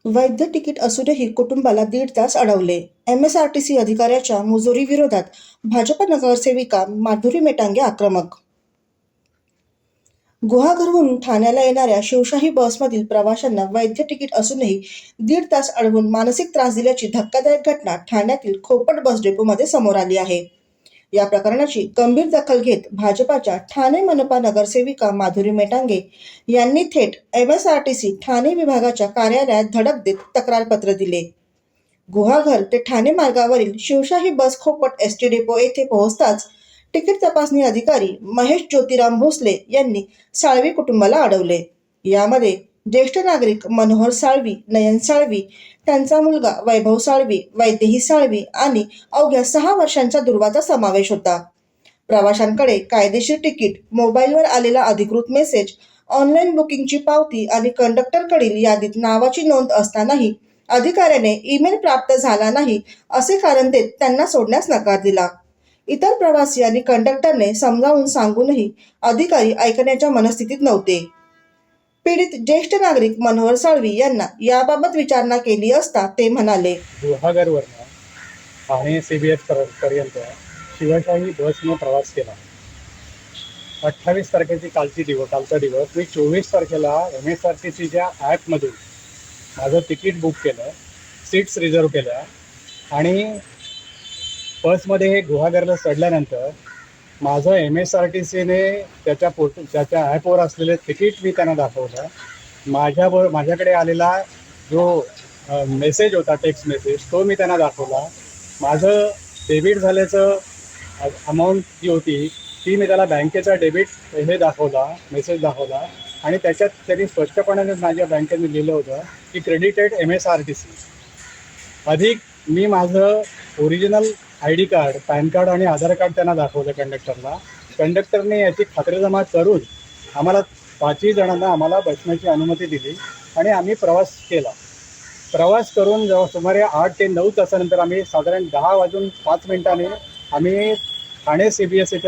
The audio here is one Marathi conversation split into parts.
वैध तिकीट असूनही कुटुंबाला 1.5 तास अडवले. एमएसआरटीसी अधिकाऱ्याच्या मुजोरीविरोधात भाजप नगरसेविका माधुरी मेटांगे आक्रमक. गुहागरहून ठाण्याला येणाऱ्या शिवशाही बसमधील प्रवाशांना वैध तिकीट असूनही 1.5 तास अडवून मानसिक त्रास दिल्याची धक्कादायक घटना ठाण्यातील खोपट बस डेपोमध्ये समोर आली आहे. या प्रकरणाची गंभीर दखल घेत भाजपाच्या ठाणे मनपा नगरसेविका माधुरी मेटांगे यांनी थेट एमएसआरटीसी ठाणे विभागाच्या कार्यालयात धडक देत तक्रारपत्र दिले. गुहागर ते ठाणे मार्गावरील शिवशाही बस खोपट एसटी डेपो येथे पोहोचताच तिकीट तपासणी अधिकारी महेश ज्योतिराम भोसले यांनी साळवी कुटुंबाला अडवले. यामध्ये ज्येष्ठ नागरिक मनोहर साळवी, नयन साळवी, त्यांचा मुलगा वैभव साळवी, वैदेही साळवी आणि अवघ्या 6 वर्षांच्या दुर्वाचा समावेश होता. प्रवाशांकडे कायदेशीर तिकीट, मोबाईलवर आलेला अधिकृत मेसेज, ऑनलाईन बुकिंगची पावती आणि कंडक्टरकडील यादीत नावाची नोंद असतानाही अधिकाऱ्याने ईमेल प्राप्त झाला नाही असे कारण देत त्यांना सोडण्यास नकार दिला. इतर प्रवासी आणि कंडक्टरने समजावून सांगूनही अधिकारी ऐकण्याच्या मनस्थितीत नव्हते. पीडित ज्येष्ठ नागरिक मनोहर साळवी यांना याबाबत विचारणा केली असता ते म्हणाले, गुहागरवरनं ठाणे CBS पर्यंत शिवशाही बसने प्रवास केला. 28 तारखेची कालचा दिवस मी 24 तारखेला MSRTCच्या ॲपमधून माझं तिकीट बुक केलं, सीट्स रिझर्व केल्या आणि बसमध्ये हे गुहागरला चढल्यानंतर माझं MSRTCने त्याच्या ॲपवर असलेले तिकीट मी त्यांना दाखवलं. माझ्याकडे आलेला जो मेसेज होता, टेक्स्ट मेसेज, तो मी त्यांना दाखवला. माझं डेबिट झाल्याचं अमाऊंट जी होती ती मी त्याला बँकेचा डेबिट मेसेज दाखवला आणि त्याच्यात त्यांनी स्पष्टपणे माझ्या बँकेने लिहिलं होतं की क्रेडिटेड MSRTC. अधिक मी माझं original ID card, pan card आणि आधार कार्ड त्यांना दाखवलं कंडक्टरला. कंडक्टरने याची खात्रीजमा करून आम्हाला 5ही जणांना आम्हाला बसण्याची अनुमती दिली आणि आम्ही प्रवास केला. प्रवास करून जेव्हा सुमारे 8 ते 9 तासानंतर आम्ही साधारण 10:05 आम्ही ठाणे CBS इथे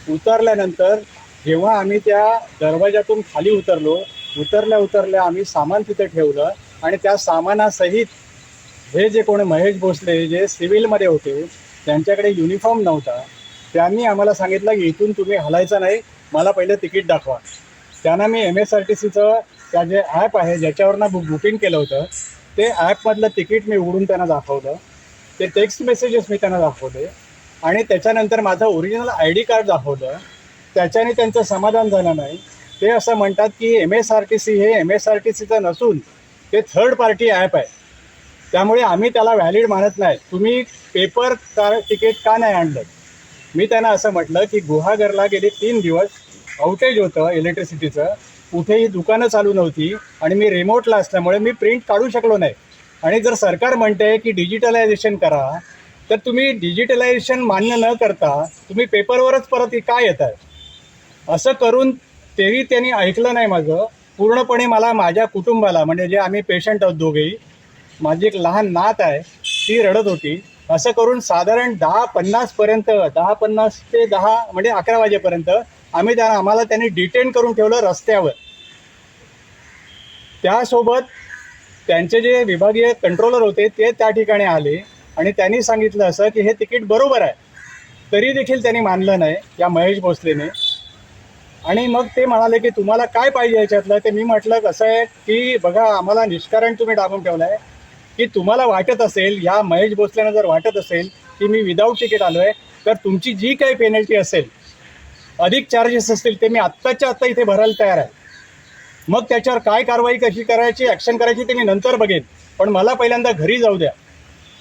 उतरल्यानंतर जेव्हा आम्ही त्या दरवाजातून खाली उतरल्या आम्ही सामान तिथे ठेवलं आणि त्या सामानासहित हे जे कोणी महेश भोसले जे सिव्हिलमध्ये होते त्यांच्याकडे युनिफॉर्म नव्हता. त्यांनी आम्हाला सांगितलं की इथून तुम्ही हलायचं नाही, मला पहिलं तिकीट दाखवा. त्यांना मी MSRTCचं त्या जे ॲप आहे ज्याच्यावरनं बुकिंग केलं होतं ते ॲपमधलं तिकीट मी उघडून त्यांना दाखवलं. ते टेक्स्ट मेसेजेस मी त्यांना दाखवले आणि त्याच्यानंतर माझं ओरिजिनल ID कार्ड दाखवलं. त्याच्याने त्यांचं समाधान झालं नाही. ते असं म्हणतात की MSRTC हे MSRTCचं नसून ते थर्ड पार्टी ॲप आहे, त्यामुळे आम्ही त्याला व्हॅलिड मानत नाही. तुम्ही पेपर तिकीट का नाही आणलं? मी त्यांना असं म्हटलं की गुहागरला गेले 3 दिवस आउटेज होतं इलेक्ट्रिसिटीचं, कुठेही दुकानं चालू नव्हती आणि मी रिमोटला असल्यामुळे मी प्रिंट काढू शकलो नाही. आणि जर सरकार म्हणते की डिजिटलायझेशन करा, तर तुम्ही डिजिटलायझेशन मान्य न करता तुम्ही पेपरवरच परत का येत आहे? असं करून तेही त्यांनी ऐकलं नाही माझं पूर्णपणे. मला माझ्या कुटुंबाला म्हणजे जे आम्ही पेशंट आहोत दोघेही, माझी एक लहान नात आहे ती रडत होती. असं करून साधारण 10:50 ते 10 म्हणजे 11 वाजेपर्यंत आम्हाला त्यांनी डिटेन करून ठेवलं रस्त्यावर. त्यासोबत त्यांचे जे विभागीय कंट्रोलर होते ते त्या ठिकाणी आले आणि त्यांनी सांगितलं असं की हे तिकीट बरोबर आहे. तरी देखील त्यांनी मानलं नाही या महेश भोसलेने. आणि मग ते म्हणाले की तुम्हाला काय पाहिजे याच्यातलं? ते मी म्हटलं कसं आहे की बघा, आम्हाला निष्कारण तुम्ही डांबून ठेवलं आहे की तुम्हाला वाटत असेल, या महेश भोसलेनं जर वाटत असेल की मी विदाऊट तिकीट आलो आहे, तर तुमची जी काही पेनल्टी असेल, अधिक चार्जेस असतील, ते मी आत्ताच्या आत्ता इथे भरायला तयार आहे. मग त्याच्यावर काय कारवाई कशी करायची, ॲक्शन करायची ते मी नंतर बघेन, पण मला पहिल्यांदा घरी जाऊ द्या.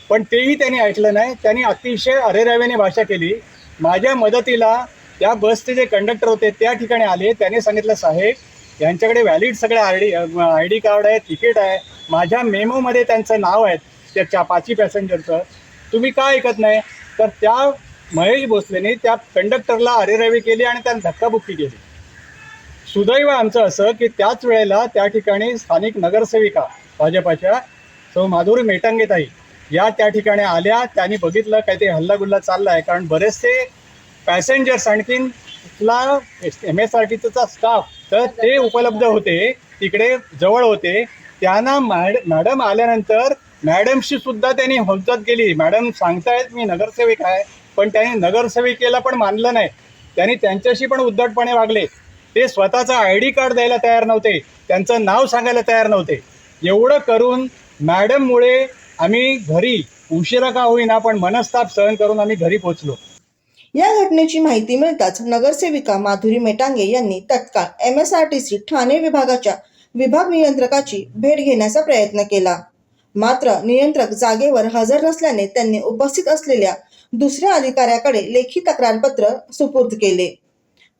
पण तेही त्यांनी ऐकलं नाही. त्यांनी अतिशय अरेराव्याने भाषा केली. माझ्या मदतीला त्या बसचे जे कंडक्टर होते त्या ठिकाणी आले. त्यांनी सांगितलं, साहेब यांच्याकडे व्हॅलिड सगळे ID कार्ड आहे, तिकीट आहे, माझ्या मेमोमध्ये त्यांचं नाव आहे त्या 5ही पॅसेंजरचं, तुम्ही का ऐकत नाही? तर त्या महेश भोसलेने त्या कंडक्टरला अरेरावी केली आणि त्यांना धक्काबुक्की केली. सुदैव आमचं असं की त्याच वेळेला त्या ठिकाणी स्थानिक नगरसेविका भाजपाच्या सौ माधुरी मेटांगे ताई या त्या ठिकाणी आल्या. त्यांनी बघितलं काय ते हल्लागुल्ला चालला आहे, कारण बरेचसे पॅसेंजर्स आणखीन MSRTCचा स्टाफ तर ते उपलब्ध होते, तिकडे जवळ होते त्यांना मॅडम आल्यानंतर मॅडमशी सुद्धा त्यांनी हौजत केली. मॅडम सांगतायत मी नगरसेवक आहे, पण त्यांनी नगरसेविकेला पण मानलं नाही. त्यांनी त्यांच्याशी पण उद्धटपणे वागले. ते स्वतःचा ID कार्ड द्यायला तयार नव्हते, त्यांचं नाव सांगायला तयार नव्हते. एवढं करून मॅडममुळे आम्ही घरी उशिरा का होईना पण मनस्ताप सहन करून आम्ही घरी पोहोचलो. या घटनेची माहिती मिळताच नगरसेविका माधुरी मेटांगे यांनी तत्काळ MSRTC ठाणे विभागाच्या विभाग नियंत्रकाची भेट घेण्याचा प्रयत्न केला. मात्र नियंत्रक जागेवर हजर नसल्याने त्यांनी उपस्थित असलेल्या दुसऱ्या अधिकाऱ्याकडे लेखी तक्रारपत्र सुपूर्द केले.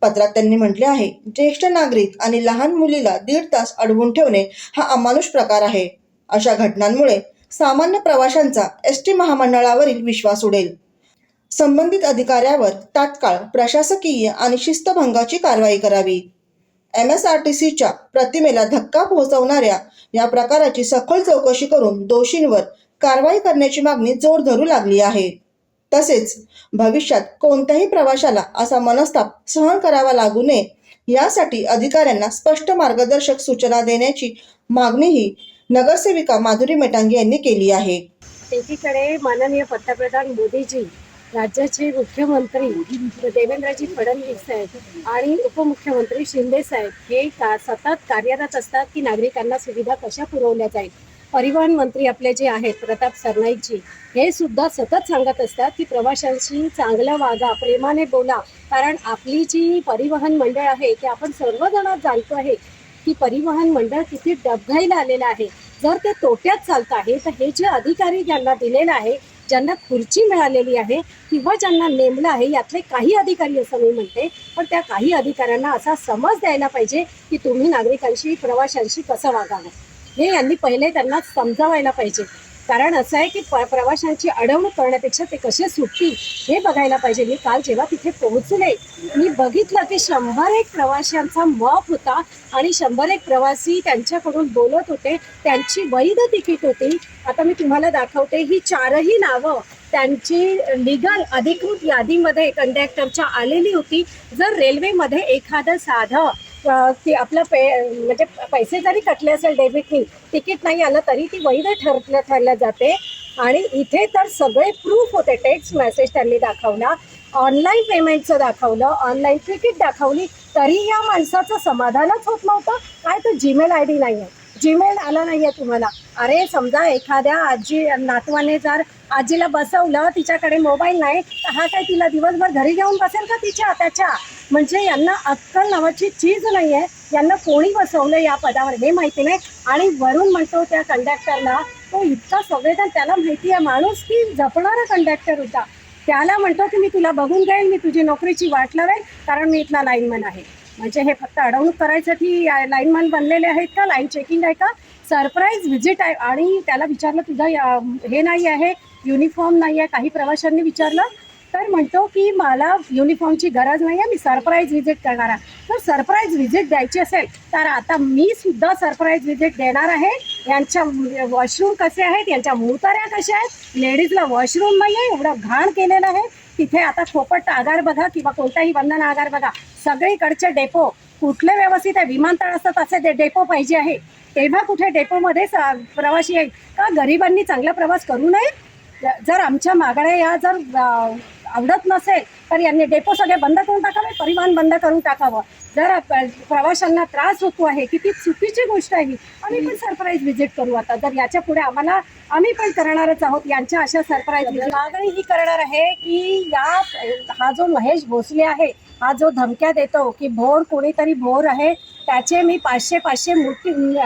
पत्रात त्यांनी म्हटले आहे, ज्येष्ठ नागरिक आणि लहान मुलीला 1.5 तास अडवून ठेवणे हा अमानुष प्रकार आहे. अशा घटनांमुळे सामान्य प्रवाशांचा ST महामंडळावरील विश्वास उडेल. संबंधित अधिकाऱ्यावर तात्काळ प्रशासकीय आणि शिस्तभंगाची कारवाई करावी. MSRTCच्या प्रतिमेला धक्का पोहोचवणाऱ्या या प्रकाराची सखोल चौकशी करून दोषींवर कारवाई करण्याची मागणी जोर धरू लागली आहे. तसेच भविष्यात कोणत्याही प्रवाशाला असा मनस्ताप सहन करावा लागू नये यासाठी अधिकाऱ्यांना स्पष्ट मार्गदर्शक सूचना देण्याची मागणीही नगरसेविका माधुरी मेटांगे यांनी केली आहे. एकीकडे माननीय पंतप्रधान मोदीजी, राज्याचे मुख्यमंत्री देवेंद्रजी फडणवीस साहेब आणि उपमुख्यमंत्री शिंदे साहेब हे सतत कार्यरत असतात की नागरिकांना सुविधा कशा पुरवल्या जाईल. परिवहन मंत्री आपले जे आहेत प्रताप सरनाईकजी हे सुद्धा सतत सांगत असतात की प्रवाशांशी चांगलं वागा, प्रेमाने बोला. कारण आपली जी परिवहन मंडळ आहे ते आपण सर्वजण जाणतो आहे की परिवहन मंडळ किती डबघाईला आलेलं आहे. जर ते तोट्यात चालत आहे तर हे जे अधिकारी ज्यांना दिलेलं आहे, ज्यांना खुर्ची मिळालेली आहे किंवा ज्यांना नेमलं आहे, यातले काही अधिकारी असं मी म्हणते, पण त्या काही अधिकाऱ्यांना असा समज द्यायला पाहिजे की तुम्ही नागरिकांशी, प्रवाशांशी कसं वागावं हे यांनी पहिले त्यांना समजावायला पाहिजे. कारण असं आहे की प्रवाशांची अडवणूक करण्यापेक्षा ते कसे सुटतील हे बघायला पाहिजे. मी काल जेव्हा तिथे पोहोचले मी बघितलं की 101 प्रवाशांचा मॉप होता आणि 101 प्रवासी त्यांच्याकडून बोलत होते. त्यांची वैध तिकीट होती. आता मी तुम्हाला दाखवते, ही 4ही नावं त्यांची लिगल अधिकृत यादीमध्ये कंडक्टरच्या आलेली होती. जर रेल्वेमध्ये एखादं साधं की आपलं म्हणजे पैसे जरी कटले असेल डेबिटनी, तिकीट नाही आलं तरी ती वैध ठरल्या जाते. आणि इथे तर सगळे प्रूफ होते. टेक्स्ट मेसेज त्यांनी दाखवला, ऑनलाईन पेमेंटचं दाखवलं, ऑनलाईन तिकीट दाखवली, तरी या माणसाचं समाधानच होत नव्हतं. काय तर जीमेल ID नाही आहे, जीमेल आला नाही आहे तुम्हाला. अरे समजा एखाद्या आजी नातवाने जर आजीला बसवलं, तिच्याकडे मोबाईल नाही, तर हा काय तिला दिवसभर घरी घेऊन बसेल का त्याच्या? म्हणजे यांना अक्कल नावाची चीज नाही आहे. यांना कोणी बसवलं या पदावर हे माहिती नाही. आणि वरून म्हणतो त्या कंडक्टरला, तो इतका संवेदन, त्याला माहिती आहे माणूस की जपणारा कंडक्टर होता. त्याला म्हणतो की मी तुला बघून जाईल, मी तुझी नोकरीची वाट लावेल, कारण मी इथला लाईनमन आहे. म्हणजे हे फक्त अडवणूक करायसाठी लाईनमन बनलेले आहेत का? लाईन चेकिंग आहे का? सरप्राईज व्हिजिट आहे. आणि त्याला विचारलं तुझा हे नाही आहे, युनिफॉर्म नाही आहे. काही प्रवाशांनी विचारलं तर म्हणतो की मला युनिफॉर्मची गरज नाही आहे, मी सरप्राईज व्हिजिट करणार आहे. तर सरप्राईज व्हिजिट द्यायची असेल तर आता मी सुद्धा सरप्राईज व्हिजिट देणार आहे. यांच्या वॉशरूम कसे आहेत, यांच्या मुताऱ्या कशा आहेत, लेडीजला वॉशरूम नाही आहे, एवढं घाण केलेलं आहे तिथे. आता फोपट आगार बघा किंवा कोणताही बंधन आगार बघा, सगळीकडचे डेपो कुठले व्यवस्थित आहे. विमानतळ असतात असे डेपो पाहिजे आहे, तेव्हा कुठे डेपोमध्ये प्रवासी आहे का? गरिबांनी चांगला प्रवास करू नये. जर आमच्या मागण्या या जर आवडत नसेल तर यांनी डेपो सगळे बंद करून टाकावे, परिवहन बंद करून टाकावं. जर प्रवाशांना त्रास होतो आहे, किती चुकीची गोष्ट आहे. आम्ही पण सरप्राईज व्हिजिट करू. आता जर याच्या पुढे आम्ही पण करणारच आहोत यांच्या अशा सरप्राईज व्हिजिट. मागणी ही करणार आहे की हा जो महेश भोसले आहे, हा जो धमक्या देतो की भोर कोणीतरी भोर आहे, त्याचे मी 500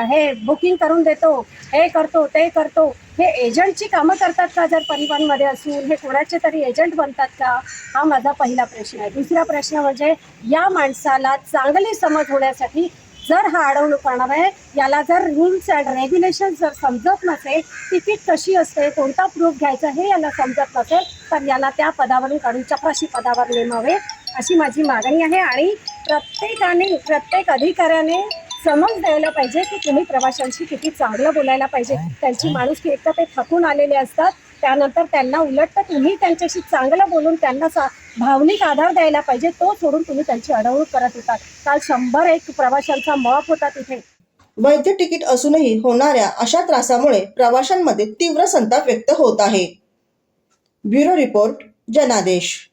हे बुकिंग करून देतो, हे करतो ते करतो, हे एजंटची कामं करतात का? जर परिवहनमध्ये असून हे कोणाचे तरी एजंट बनतात का? हा माझा पहिला प्रश्न आहे. दुसरा प्रश्न म्हणजे या माणसाला चांगली समज होण्यासाठी जर हा अडवणूक करणार आहे, याला जर रूल्स अँड रेग्युलेशन जर समजत नसेल, तिकीट कशी असते, कोणता प्रूफ घ्यायचा हे याला समजत नसेल, तर याला त्या पदावरून काढून चपराशी पदावर नेमावे अशी माझी मागणी आहे. आणि प्रत्येक अधिकाऱ्याने समज द्यायला पाहिजे की तुम्ही प्रवाशांशी किती चांगलं बोलायला पाहिजे. त्यांची माणुसकी, एकतर ते थकून आलेले असतात, त्यानंतर त्यांना उलट तुम्ही त्यांच्याशी चांगलं बोलून त्यांना भावनिक आधार द्यायला पाहिजे. तो सोडून तुम्ही त्यांची अडवणूक करत होता. काल 101 प्रवाशांचा मॉप होता तिथे. वैध तिकीट असूनही होणाऱ्या अशा त्रासामुळे प्रवाशांमध्ये तीव्र संताप व्यक्त होत आहे. ब्युरो रिपोर्ट, जनादेश.